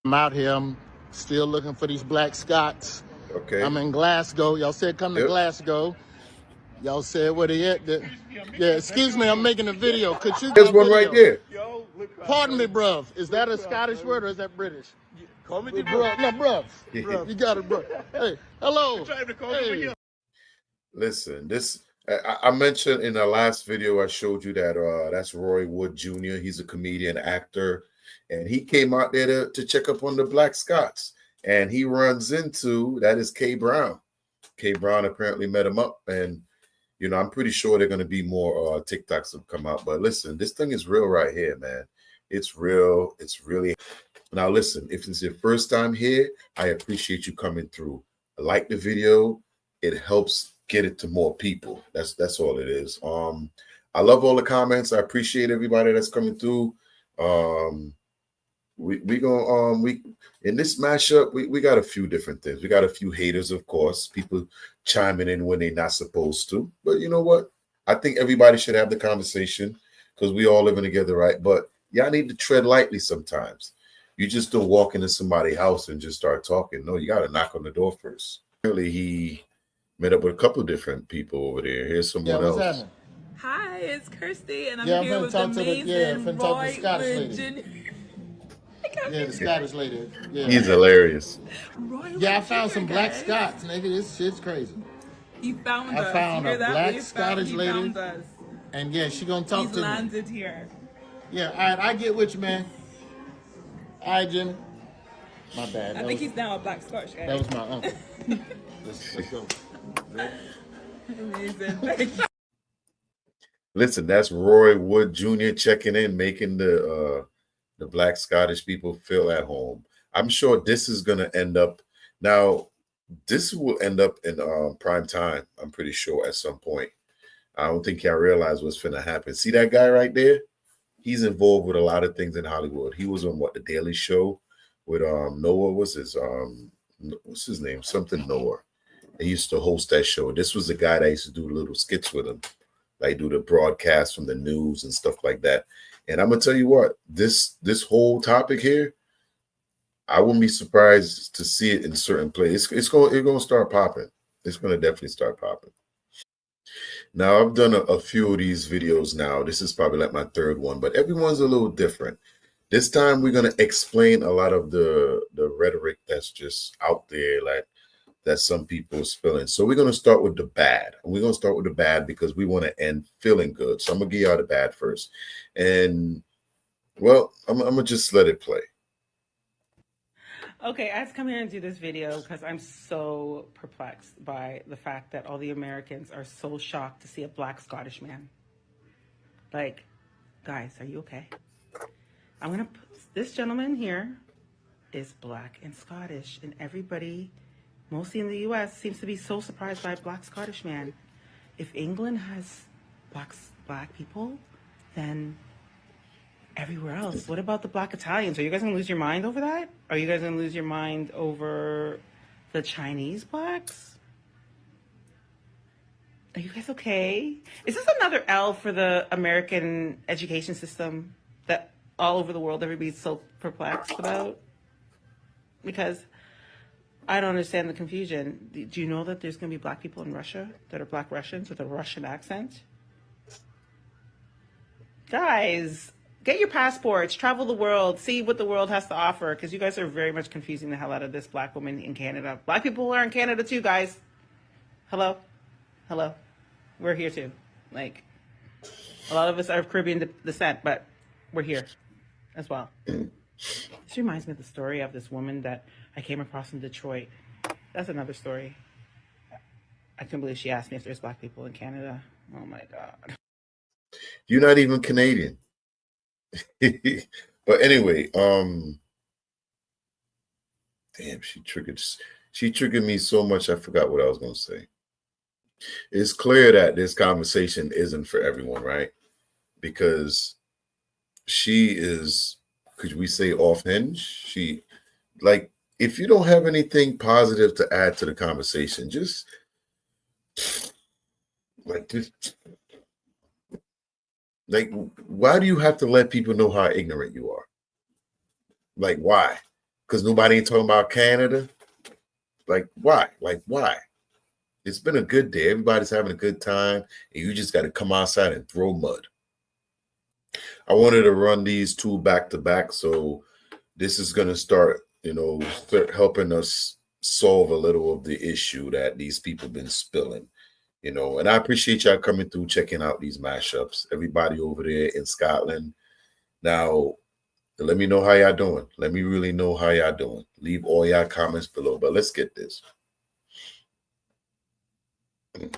I'm out here. I'm still looking for these black Scots. Okay. I'm in Glasgow. Y'all said come to Glasgow. Y'all said where they at? Yeah, excuse me, I'm making a video. Could you There's do a one right video? there. Pardon me, bruv. Is that a Scottish word or is that British? Call me bruv. No, bruv. You got it, bruv. Hey, hello. Hey. Listen, I mentioned in the last video I showed you that that's Roy Wood Jr. He's a comedian, actor, and he came out there to check up on the Black Scots, and he runs into that is K Brown. K Brown apparently met him up, and I'm pretty sure they're going to be more TikToks that come out. But listen, this thing is real right here, man. It's real. It's really. Now listen, if it's your first time here, I appreciate you coming through. Like the video. It helps get it to more people. That's all it is. I love all the comments. I appreciate everybody that's coming through. We in this mashup, we got a few different things. We got a few haters, of course, people chiming in when they're not supposed to. But you know what? I think everybody should have the conversation because we all living together, right? But y'all need to tread lightly sometimes. You just don't walk into somebody's house and just start talking. No, you got to knock on the door first. Apparently, he met up with a couple of different people over there. Here's someone else. Happening? Hi, it's Kirsty, and I'm here with the amazing Roy Wood. Yeah, the Scottish lady. Yeah. He's hilarious. Yeah, I found some black Scots, nigga. This shit's crazy. He found us. I found a black Scottish lady. Found us. And yeah, she gonna talk to me. He's landed here. Yeah, all right, I get with you, man. All right, Jimmy. My bad. I think he's now a black Scottish guy. That was my uncle. Let's go. Amazing. Thank you. Listen, that's Roy Wood Jr. checking in, making the Black Scottish people feel at home. I'm sure this is going to end up now. This will end up in prime time. I'm pretty sure at some point. I don't think y'all realize what's going to happen. See that guy right there? He's involved with a lot of things in Hollywood. He was on the Daily Show with Noah. What's his name? Something Noah. He used to host that show. This was the guy that used to do little skits with him, like do the broadcast from the news and stuff like that. And I'm gonna tell you what, this whole topic here, I wouldn't be surprised to see it in certain places. It's gonna start popping. It's gonna definitely start popping. Now I've done a few of these videos now. This is probably like my third one, but everyone's a little different. This time we're gonna explain a lot of the rhetoric that's just out there, like that some people are spilling. So we're gonna start with the bad. And we're gonna start with the bad because we want to end feeling good. So I'm gonna give y'all the bad first. And well, I'm gonna just let it play. Okay, I had to come here and do this video because I'm so perplexed by the fact that all the Americans are so shocked to see a black Scottish man. Like, guys, are you okay? This gentleman here is black and Scottish, and everybody, mostly in the US, seems to be so surprised by a black Scottish man. If England has black people, then everywhere else. What about the black Italians? Are you guys gonna lose your mind over that? Are you guys gonna lose your mind over the Chinese blacks? Are you guys okay? Is this another L for the American education system that all over the world everybody's so perplexed about? Because I don't understand the confusion. Do you know that there's gonna be black people in Russia that are black Russians with a Russian accent? Guys, get your passports, travel the world, see what the world has to offer, because you guys are very much confusing the hell out of this black woman in Canada. Black people are in Canada too, guys. Hello? Hello? We're here too. Like, a lot of us are of Caribbean descent, but we're here as well. This reminds me of the story of this woman that I came across in Detroit. That's another story. I couldn't believe she asked me if there's black people in Canada. Oh my God. You're not even Canadian. But anyway, damn, she triggered me so much I forgot what I was gonna say. It's clear that this conversation isn't for everyone, right? Because she is, could we say, off hinge? She, like, if you don't have anything positive to add to the conversation, just why do you have to let people know how ignorant you are? Like, why? Because nobody ain't talking about Canada. Like, why? It's been a good day. Everybody's having a good time, and you just got to come outside and throw mud. I wanted to run these two back to back, so this is going to start, helping us solve a little of the issue that these people been spilling, And I appreciate y'all coming through, checking out these mashups. Everybody over there in Scotland. Now, let me know how y'all doing. Let me really know how y'all doing. Leave all y'all comments below. But let's get this. Why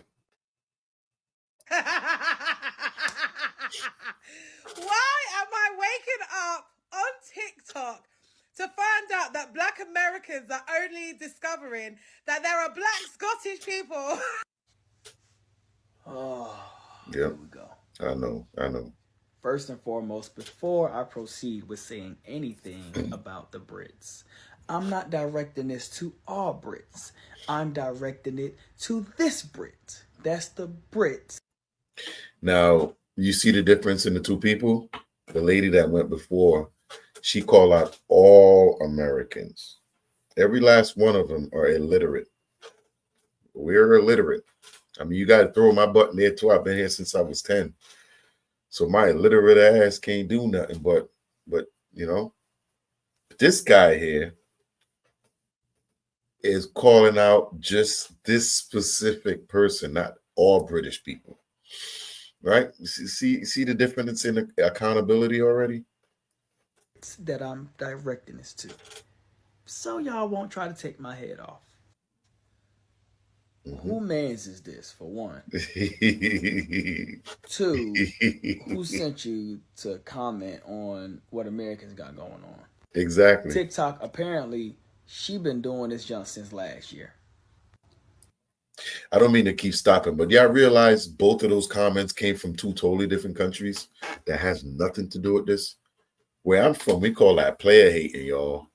am I waking up on TikTok to find out that Black Americans are only discovering that there are Black Scottish people? Oh, yeah. Here we go. I know. First and foremost, before I proceed with saying anything about the Brits, I'm not directing this to all Brits. I'm directing it to this Brit. That's the Brits. Now, you see the difference in the two people? The lady that went before, she called out all Americans. Every last one of them are illiterate. We're illiterate. I mean, you got to throw my butt in there too. I've been here since I was 10. So my illiterate ass can't do nothing but this guy here is calling out just this specific person, not all British people. Right? See the difference in accountability already? That I'm directing this to. So y'all won't try to take my head off. Mm-hmm. Who mans is this, for one? 2, who sent you to comment on what Americans got going on? Exactly. TikTok, apparently, she been doing this junk since last year. I don't mean to keep stopping, but y'all realize both of those comments came from 2 totally different countries that has nothing to do with this. Where I'm from, we call that player hating, y'all.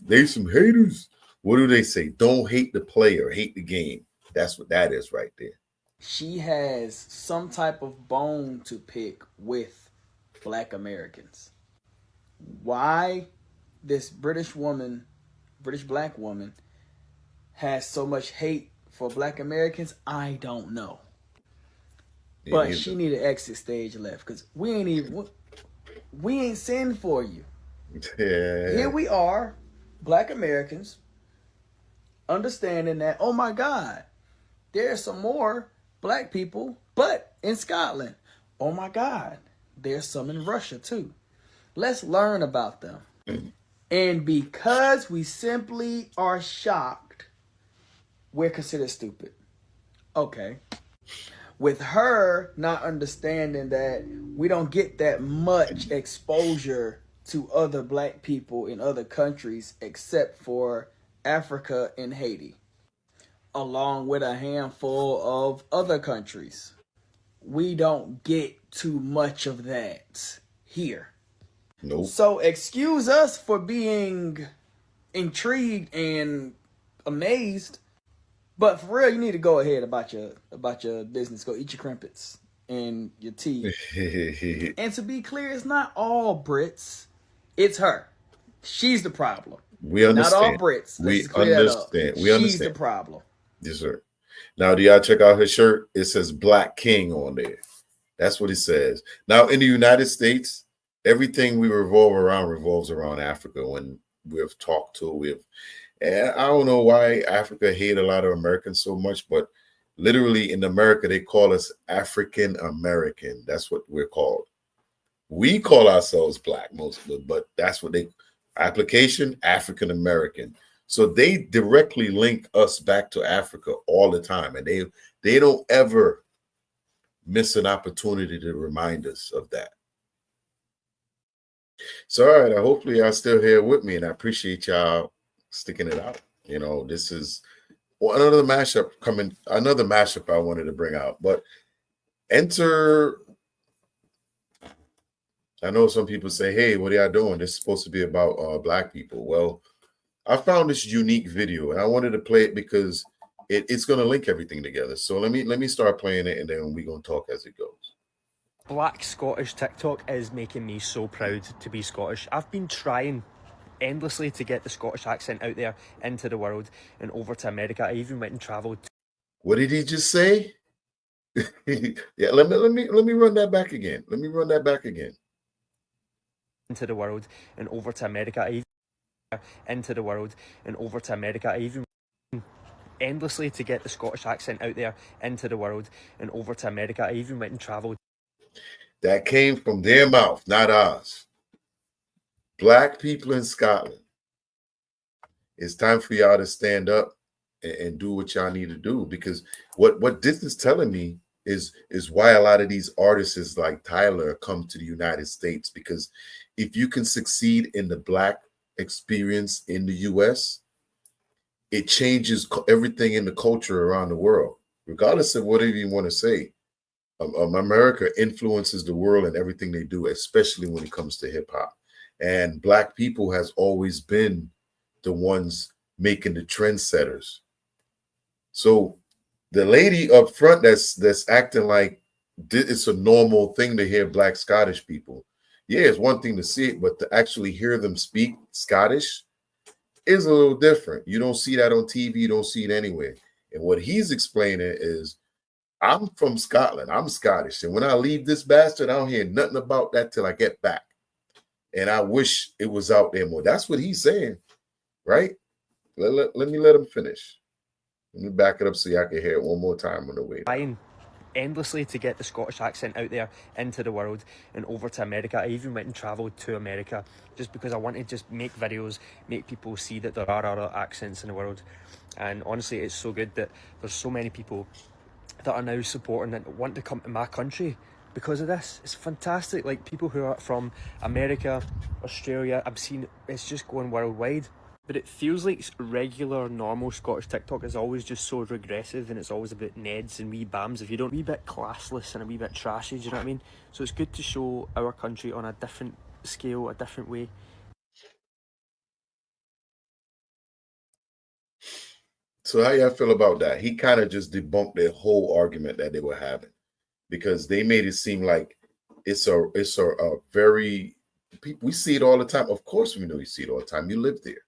They some haters. What do they say? Don't hate the player, hate the game. That's what that is right there. She has some type of bone to pick with Black Americans. Why this British Black woman, has so much hate for Black Americans, I don't know. But she need to exit stage left, because we ain't send for you. Yeah. Here we are, Black Americans, understanding that, oh my God, there's some more Black people, but in Scotland. Oh my God, there's some in Russia too. Let's learn about them. And because we simply are shocked, we're considered stupid. Okay. With her not understanding that we don't get that much exposure to other Black people in other countries except for Africa and Haiti, along with a handful of other countries. We don't get too much of that here. Nope. So excuse us for being intrigued and amazed, but for real, you need to go ahead about your business. Go eat your crumpets and your tea. And to be clear, it's not all Brits. It's her. She's the problem. We understand. Not all Brits. Let's clear that up. She's the problem. Yes, sir. Now, do y'all check out her shirt? It says Black King on there. That's what it says. Now, in the United States, everything we revolves around Africa. When we've talked to, and I don't know why Africa hate a lot of Americans so much, but literally in America, they call us African American. That's what we're called. We call ourselves Black mostly, but that's what application African American. So they directly link us back to Africa all the time, and they don't ever miss an opportunity to remind us of that. So, all right, hopefully y'all still here with me, and I appreciate y'all sticking it out. This is another mashup I wanted to bring out. But I know some people say, hey, what are y'all doing? This is supposed to be about Black people. Well, I found this unique video, and I wanted to play it because it's going to link everything together. So let me start playing it, and then we're going to talk as it goes. Black Scottish TikTok is making me so proud to be Scottish. I've been trying endlessly to get the Scottish accent out there into the world and over to America. I even went and travelled. What did he just say? Yeah, let me run that back again. Let me run that back again. Into the world and over to America. Into the world and over to America. I even endlessly to get the Scottish accent out there into the world and over to America. I even went and travelled. That came from their mouth, not ours. Black people in Scotland, it's time for y'all to stand up and do what y'all need to do, because what this is telling me is why a lot of these artists like Tyler come to the United States, because if you can succeed in the Black experience in the US, it changes everything in the culture around the world, regardless of whatever you want to say. America influences the world in everything they do, especially when it comes to hip hop. And Black people has always been the ones making the trendsetters. So the lady up front that's acting like it's a normal thing to hear Black Scottish people. Yeah, it's one thing to see it, but to actually hear them speak Scottish is a little different. You don't see that on TV. You don't see it anywhere. And what he's explaining is, I'm from Scotland. I'm Scottish. And when I leave this bastard, I don't hear nothing about that till I get back. And I wish it was out there more. That's what he's saying, right? Let me let him finish. Let me back it up so y'all can hear it one more time on the way down. Endlessly to get the Scottish accent out there into the world and over to America. I even went and travelled to America just because I wanted to just make videos, make people see that there are other accents in the world. And honestly, it's so good that there's so many people that are now supporting and want to come to my country because of this. It's fantastic. Like people who are from America, Australia, I'm seeing it's just going worldwide. But it feels like regular, normal Scottish TikTok is always just so regressive, and it's always about Neds and wee bams. If you don't, a wee bit classless and a wee bit trashy, do you know what I mean? So it's good to show our country on a different scale, a different way. So how y'all feel about that? He kind of just debunked their whole argument that they were having, because they made it seem like it's a very, we see it all the time. Of course we know you see it all the time. You live there.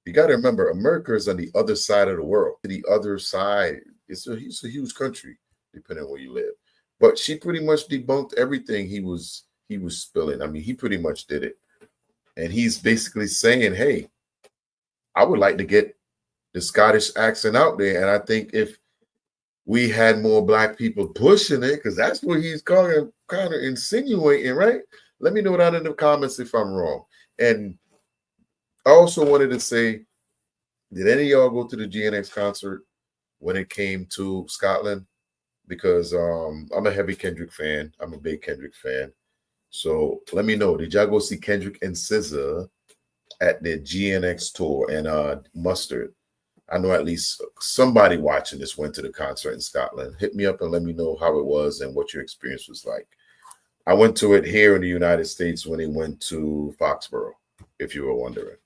You got to remember, America is on the other side of the world. The other side, it's a huge country, depending on where you live. But she pretty much debunked everything he was spilling. I mean, he pretty much did it. And he's basically saying, hey, I would like to get the Scottish accent out there. And I think if we had more Black people pushing it, because that's what he's kind of insinuating, right? Let me know down in the comments if I'm wrong. And I also wanted to say, did any of y'all go to the GNX concert when it came to Scotland? Because I'm a heavy Kendrick fan. I'm a big Kendrick fan. So let me know, did y'all go see Kendrick and SZA at the GNX tour? And Mustard, I know at least somebody watching this went to the concert in Scotland. Hit me up and let me know how it was and what your experience was like. I went to it here in the United States when he went to Foxborough, if you were wondering.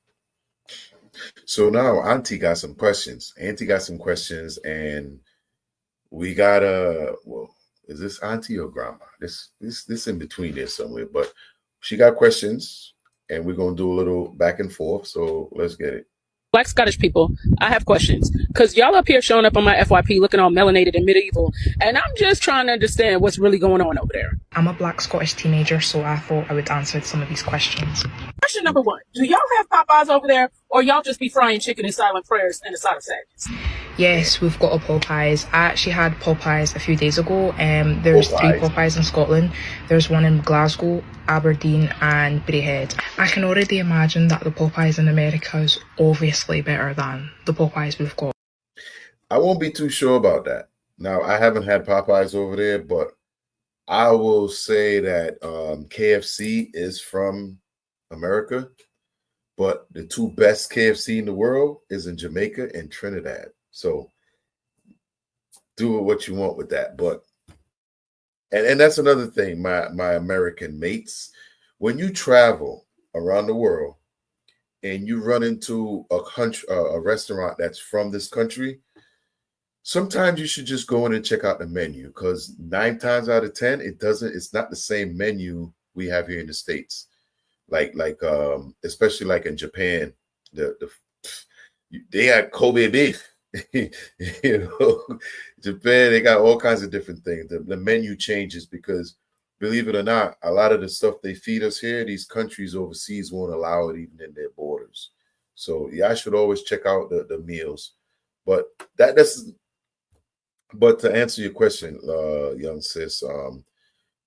So now Auntie got some questions. Auntie got some questions, and we got well, is this Auntie or Grandma? This in between there somewhere, but she got questions, and we're gonna do a little back and forth. So let's get it. Black Scottish people, I have questions, because y'all up here showing up on my FYP looking all melanated and medieval, and I'm just trying to understand what's really going on over there. I'm a Black Scottish teenager, so I thought I would answer some of these questions. Question number one, do y'all have Popeyes over there, or y'all just be frying chicken and silent prayers and a side of sadness? Yes, we've got a Popeyes. I actually had Popeyes a few days ago. There's 3 Popeyes in Scotland. There's one in Glasgow, Aberdeen and Braehead. I can already imagine that the Popeyes in America is obviously better than the Popeyes we've got. I won't be too sure about that. Now, I haven't had Popeyes over there, but I will say that KFC is from America, but the 2 best KFC in the world is in Jamaica and Trinidad. So do what you want with that. But and that's another thing, my American mates. When you travel around the world and you run into a restaurant that's from this country, sometimes you should just go in and check out the menu, because 9 times out of 10, it's not the same menu we have here in the States. especially like in Japan, they had Kobe beef. Japan, they got all kinds of different things. The menu changes because, believe it or not, a lot of the stuff they feed us here, these countries overseas won't allow it even in their borders. So yeah, I should always check out the meals. But but to answer your question, young sis,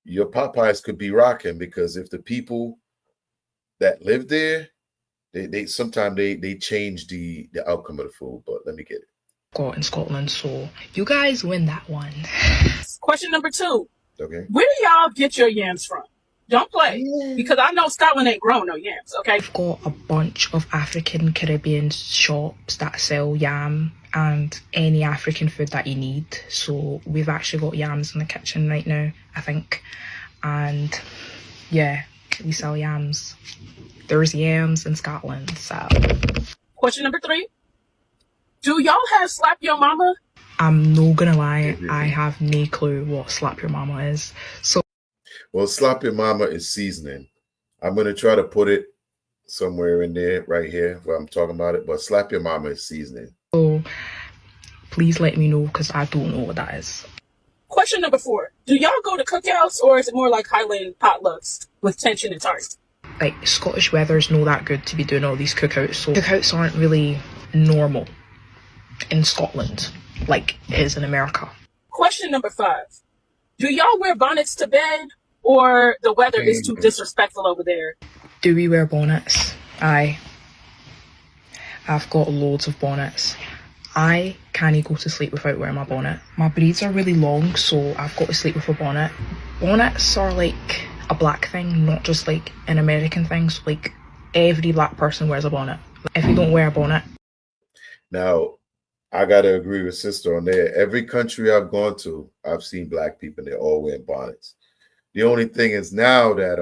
your Popeyes could be rocking, because if the people that live there, they sometimes they change the outcome of the food. But let me get it. Got in Scotland, so you guys win that one. Question number 2. Okay. Where do y'all get your yams from? Don't play, because I know Scotland ain't growing no yams, okay? We've got a bunch of African Caribbean shops that sell yam and any African food that you need. So we've actually got yams in the kitchen right now, I think. And yeah, we sell yams. There's yams in Scotland, so. Question number 3. Do y'all have Slap Your Mama? I'm not gonna lie, I have no clue what Slap Your Mama is. So, well, Slap Your Mama is seasoning. I'm gonna try to put it somewhere in there, right here, where I'm talking about it. But Slap Your Mama is seasoning. So please let me know, because I don't know what that is. Question number 4. Do y'all go to cookouts, or is it more like Highland potlucks with tension and tart? Like, Scottish weather's not that good to be doing all these cookouts, so cookouts aren't really normal in Scotland like it is in America. Question number 5. Do y'all wear bonnets to bed, or the weather is too disrespectful over there? Do we wear bonnets? Aye. I've got loads of bonnets. I can't go to sleep without wearing my bonnet. My braids are really long, so I've got to sleep with a bonnet. Bonnets are like a black thing, not just like an American thing. So like every black person wears a bonnet. If you don't wear a bonnet. Now, I gotta agree with sister on there. Every country I've gone to, I've seen black people, they're all wearing bonnets. The only thing is now that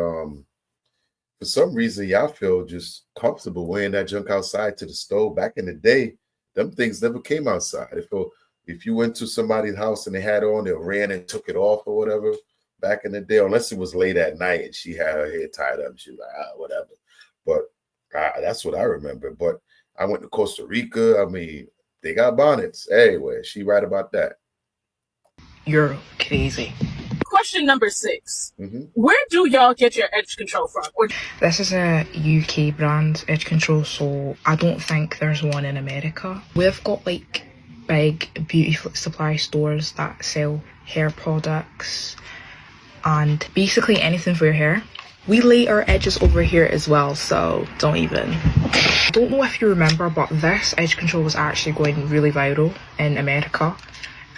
for some reason y'all feel just comfortable wearing that junk outside to the stove. Back in the day, them things never came outside. If you went to somebody's house and they had it on, they ran and took it off or whatever. Back in the day, unless it was late at night and she had her hair tied up, she was like, whatever. But that's what I remember. But I went to Costa Rica. I mean, they got bonnets everywhere. She right about that. You're crazy. Question number 6. Where do y'all get your edge control from? This is a UK brand, edge control, so I don't think there's one in America. We've got like big beauty supply stores that sell hair products and basically anything for your hair. We lay our edges over here as well, so don't even. I don't know if you remember, but this edge control was actually going really viral in America,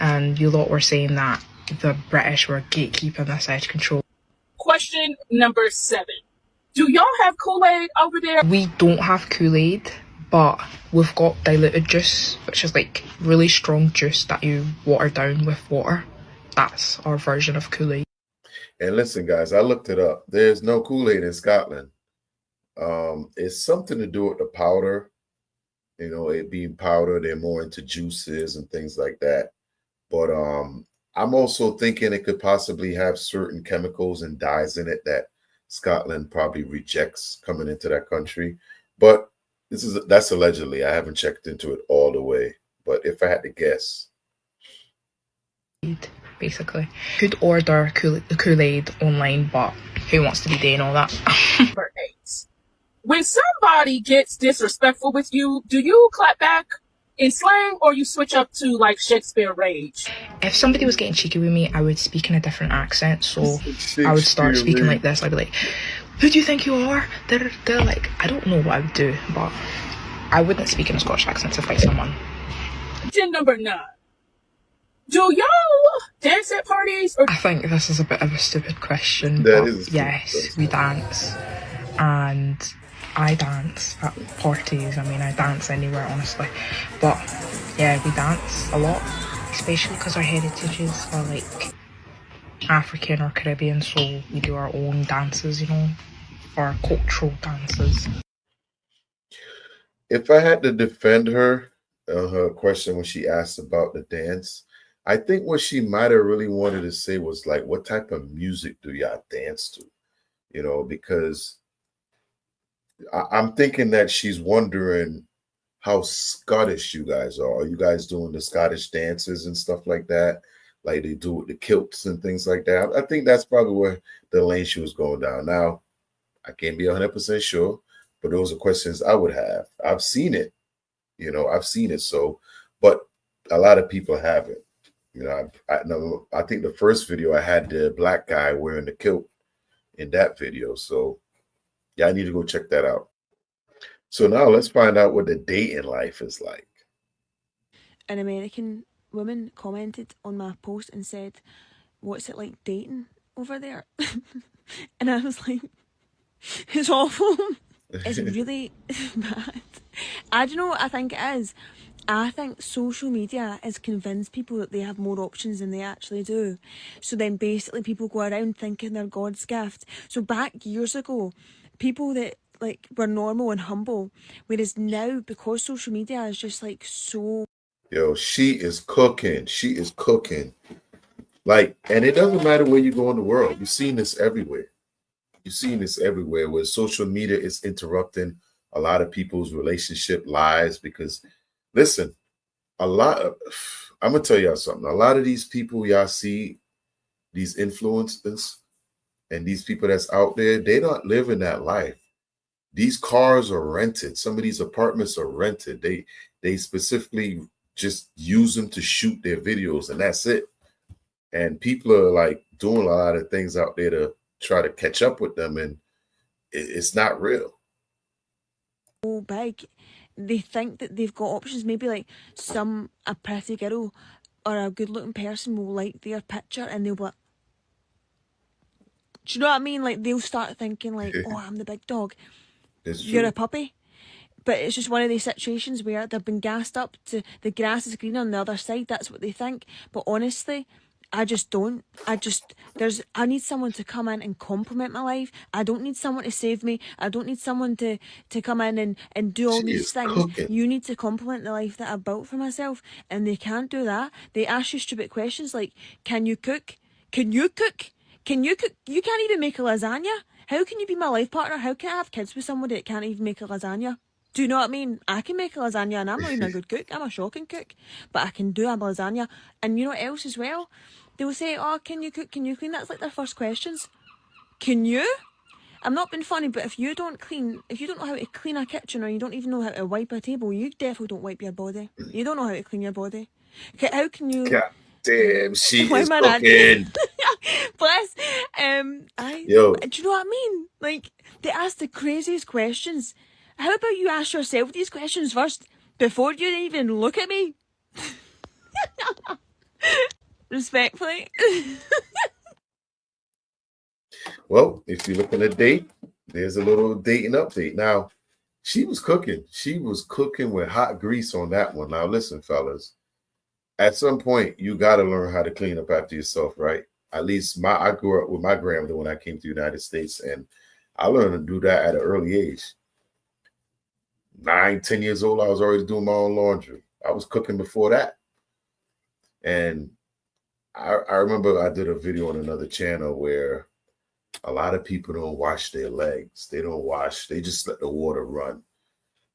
and you lot were saying that the British were gatekeeping this edge control. Question number 7. Do y'all have Kool-Aid over there? We don't have Kool-Aid, but we've got diluted juice, which is like really strong juice that you water down with water. That's our version of Kool-Aid. And listen, guys, I looked it up. There's no Kool-Aid in Scotland. It's something to do with the powder. You know, it being powder, they're more into juices and things like that. But I'm also thinking it could possibly have certain chemicals and dyes in it that Scotland probably rejects coming into that country. But that's allegedly. I haven't checked into it all the way. But if I had to guess. Basically. Could order Kool-Aid online, but who wants to be doing all that? Number 8. When somebody gets disrespectful with you, do you clap back in slang, or you switch up to like Shakespeare rage? If somebody was getting cheeky with me, I would speak in a different accent. So I would start speaking like this. I'd be like, who do you think you are? They're like, I don't know what I would do, but I wouldn't speak in a Scottish accent to fight someone. Question number 9. Do y'all dance at parties? Or I think this is a bit of a stupid question. That is yes, we dance. And I dance at parties. I mean, I dance anywhere, honestly. But yeah, we dance a lot, especially because our heritages are like African or Caribbean, so we do our own dances, you know, our cultural dances. If I had to defend her question when she asked about the dance, I think what she might have really wanted to say was like, what type of music do y'all dance to? You know, because I'm thinking that she's wondering how Scottish you guys are. Are you guys doing the Scottish dances and stuff like that? Like they do with the kilts and things like that. I think that's probably where the lane she was going down. Now, I can't be 100% sure, but those are questions I would have. I've seen it, I've seen it. So, but a lot of people haven't. I think the first video I had the black guy wearing the kilt in that video. So, yeah, I need to go check that out. So now let's find out what the dating life is like. An American woman commented on my post and said, "What's it like dating over there?" And I was like, it's awful. It's really bad. I don't know what I think it is. I think social media has convinced people that they have more options than they actually do. So then basically people go around thinking they're God's gift. So back years ago, people that like were normal and humble, whereas now, because social media is just like so... Yo, she is cooking. She is cooking. Like, and it doesn't matter where you go in the world. You've seen this everywhere. You've seen this everywhere where social media is interrupting a lot of people's relationship lives because, listen, I'm going to tell y'all something. A lot of these people y'all see, these influencers and these people that's out there, they don't live in that life. These cars are rented. Some of these apartments are rented. They specifically just use them to shoot their videos and that's it. And people are like doing a lot of things out there to try to catch up with them, and it's not real. So big, they think that they've got options. Maybe like a pretty girl or a good looking person will like their picture and they'll be like, do you know what I mean? Like they'll start thinking like, oh, I'm the big dog. You're a puppy. But it's just one of these situations where they've been gassed up to the grass is green on the other side. That's what they think. But honestly, I just don't. I need someone to come in and compliment my life. I don't need someone to save me. I don't need someone to come in and do all these things. Cooking. You need to compliment the life that I've built for myself. And they can't do that. They ask you stupid questions like, can you cook? Can you cook? Can you cook? You can't even make a lasagna. How can you be my life partner? How can I have kids with somebody that can't even make a lasagna? Do you know what I mean? I can make a lasagna and I'm not even a good cook. I'm a shocking cook. But I can do a lasagna. And you know what else as well? They'll say, oh, can you cook? Can you clean? That's like their first questions. Can you? I'm not being funny, but if you don't know how to clean a kitchen or you don't even know how to wipe a table, you definitely don't wipe your body. You don't know how to clean your body. Okay, how can you... God damn, she is cooking. Bless. Yo. Do you know what I mean? Like, they ask the craziest questions. How about you ask yourself these questions first before you even look at me? Respectfully. Well, if you're looking at date, there's a little dating update. Now, she was cooking. She was cooking with hot grease on that one. Now, listen, fellas, at some point, you got to learn how to clean up after yourself, right? At least I grew up with my grandmother when I came to the United States, and I learned to do that at an early age. 9, 10 years old, I was already doing my own laundry. I was cooking before that. And I remember I did a video on another channel where a lot of people don't wash their legs. They don't wash. They just let the water run.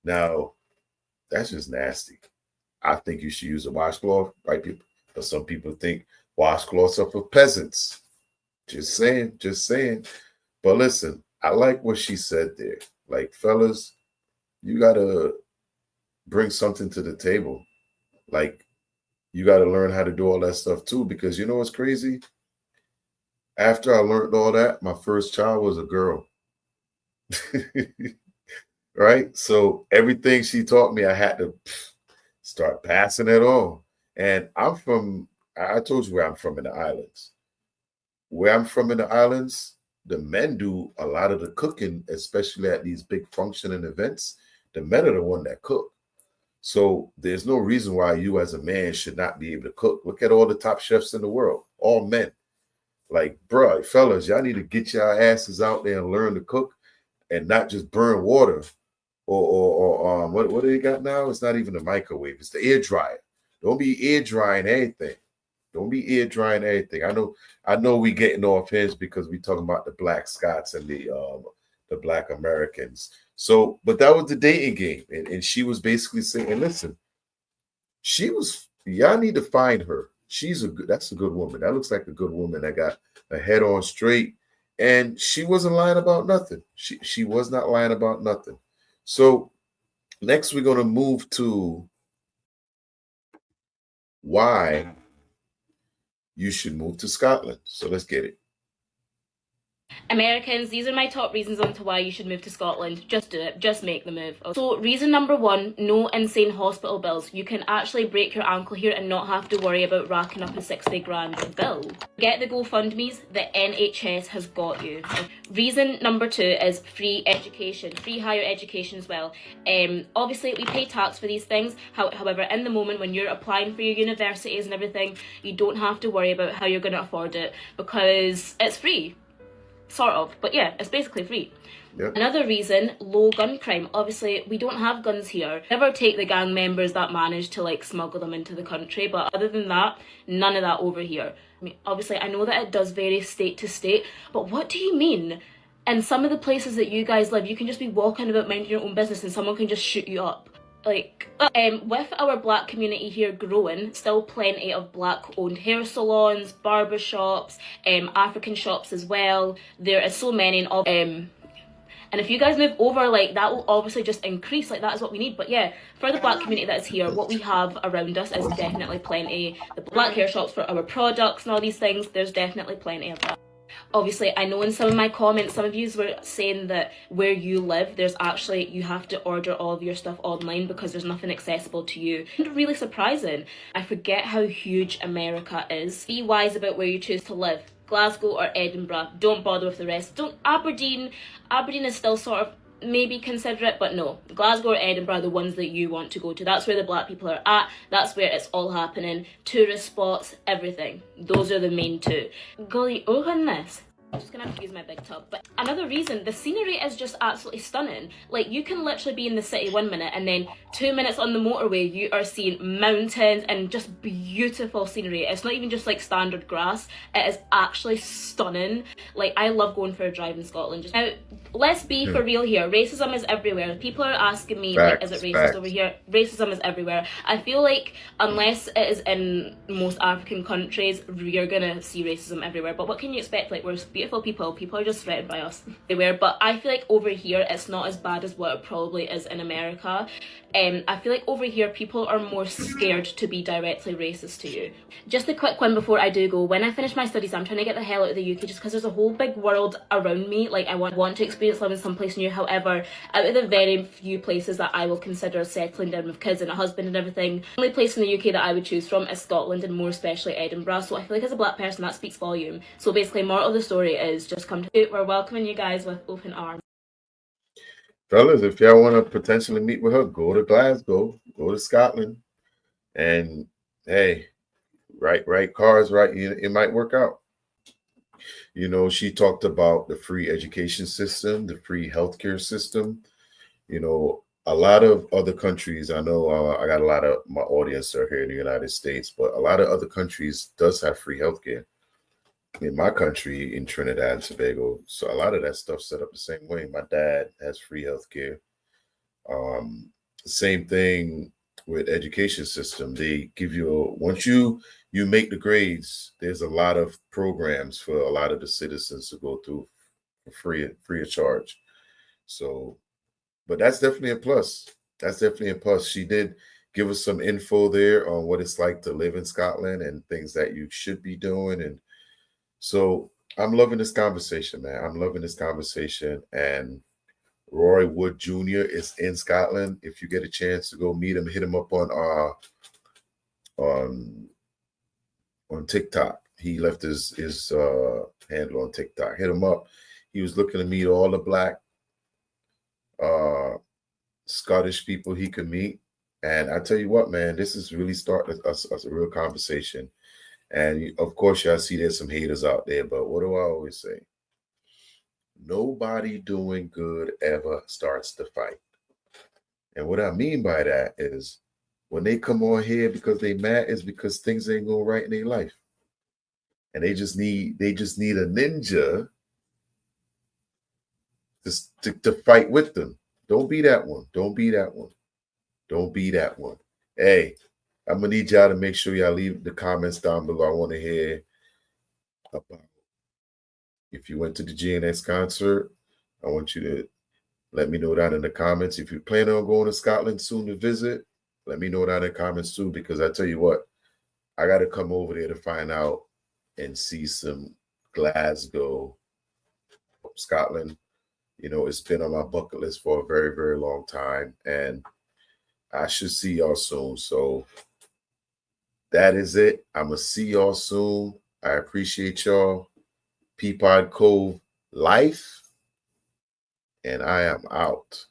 Now, that's just nasty. I think you should use a washcloth, right, people? But some people think washcloths are for peasants. Just saying. But listen, I like what she said there. Like, fellas, you got to bring something to the table. Like, you got to learn how to do all that stuff too, because you know what's crazy? After I learned all that, my first child was a girl. Right? So everything she taught me, I had to start passing it on. And I told you where I'm from in the islands. Where I'm from in the islands, the men do a lot of the cooking, especially at these big function and events. The men are the one that cook. So there's no reason why you as a man should not be able to cook. Look at all the top chefs in the world, all men. Like, bro, fellas, y'all need to get your asses out there and learn to cook and not just burn water or what do they got now? It's not even a microwave. It's the air dryer. Don't be air drying anything. Don't be air drying anything. I know we getting off hinge because we talking about the black Scots and the black Americans. So, but that was the dating game. And she was basically saying, listen, y'all need to find her. That's a good woman. That looks like a good woman that got her head on straight. And she wasn't lying about nothing. She was not lying about nothing. So next we're going to move to why you should move to Scotland. So let's get it. Americans, these are my top reasons on to why you should move to Scotland. Just do it. Just make the move. So reason number one, no insane hospital bills. You can actually break your ankle here and not have to worry about racking up a 60 grand bill. Get the GoFundMes, the NHS has got you. Reason number two is free education, free higher education as well. Obviously we pay tax for these things. However, in the moment when you're applying for your universities and everything, you don't have to worry about how you're going to afford it because it's free. Sort of, but yeah, it's basically free. Yep. Another reason, low gun crime. Obviously, we don't have guns here. Never take the gang members that manage to like smuggle them into the country, but other than that, none of that over here. I mean, obviously, I know that it does vary state to state, but what do you mean? In some of the places that you guys live, you can just be walking about minding your own business and someone can just shoot you up. Like, with our black community here growing, still plenty of black owned hair salons, barber shops, African shops as well. There is so many of and if you guys move over, like, that will obviously just increase. Like, that is what we need. But yeah, for the black community that is here, what we have around us is definitely plenty. The black hair shops for our products and all these things, there's definitely plenty of that. Obviously, I know in some of my comments, some of you were saying that where you live, you have to order all of your stuff online because there's nothing accessible to you. And really surprising. I forget how huge America is. Be wise about where you choose to live. Glasgow or Edinburgh. Don't bother with the rest. Aberdeen is still sort of maybe consider it, but no. Glasgow or Edinburgh are the ones that you want to go to. That's where the black people are at. That's where it's all happening. Tourist spots, everything. Those are the main two. Golly, this. I'm just gonna have to use my big tub. But another reason, the scenery is just absolutely stunning. Like, you can literally be in the city 1 minute and then 2 minutes on the motorway you are seeing mountains and just beautiful scenery. It's not even just like standard grass. It is actually stunning. Like, I love going for a drive in Scotland. Now, let's be for real here. Racism is everywhere. People are asking me, like, is it racist over here? Racism is everywhere. I feel like unless it is in most African countries, you're gonna see racism everywhere. But what can you expect? Like, we're beautiful people are just threatened by us everywhere. But I feel like over here it's not as bad as what it probably is in America. I feel like over here people are more scared to be directly racist to you. Just a quick one before I do go. When I finish my studies, I'm trying to get the hell out of the UK just because there's a whole big world around me. Like, I want to experience living someplace new. However, out of the very few places that I will consider settling down with kids and a husband and everything, the only place in the UK that I would choose from is Scotland, and more especially Edinburgh. So I feel like as a black person that speaks volume. So basically, moral of the story is just come to. We're welcoming you guys with open arms. Fellas, if y'all want to potentially meet with her, go to Glasgow, go to Scotland, and hey, right cars, right, it might work out. You know, she talked about the free education system, the free healthcare system. You know, a lot of other countries, I know I got a lot of my audience are here in the United States, but a lot of other countries does have free healthcare. In my country, in Trinidad and Tobago, so a lot of that stuff set up the same way. My dad has free healthcare. Same thing with education system. They give you once you make the grades, there's a lot of programs for a lot of the citizens to go through for free of charge. So, but that's definitely a plus. That's definitely a plus. She did give us some info there on what it's like to live in Scotland and things that you should be doing. And so I'm loving this conversation, man. I'm loving this conversation. And Roy Wood Jr. is in Scotland. If you get a chance to go meet him, hit him up on TikTok. He left his handle on TikTok. Hit him up. He was looking to meet all the black Scottish people he could meet. And I tell you what, man, this is really starting a real conversation. And of course, y'all see there's some haters out there, but what do I always say? Nobody doing good ever starts the fight. And what I mean by that is when they come on here because they mad is because things ain't going right in their life. And they just need a ninja to fight with them. Don't be that one. Don't be that one. Don't be that one. Hey, I'm gonna need y'all to make sure y'all leave the comments down below. I want to hear about if you went to the GNX concert. I want you to let me know down in the comments. If you plan on going to Scotland soon to visit, let me know down in the comments too, because I tell you what, I got to come over there to find out and see some Glasgow, Scotland. You know, it's been on my bucket list for a very, very long time, and I should see y'all soon. So that is it. I'm going to see y'all soon. I appreciate y'all. Peapod Cove Life, and I am out.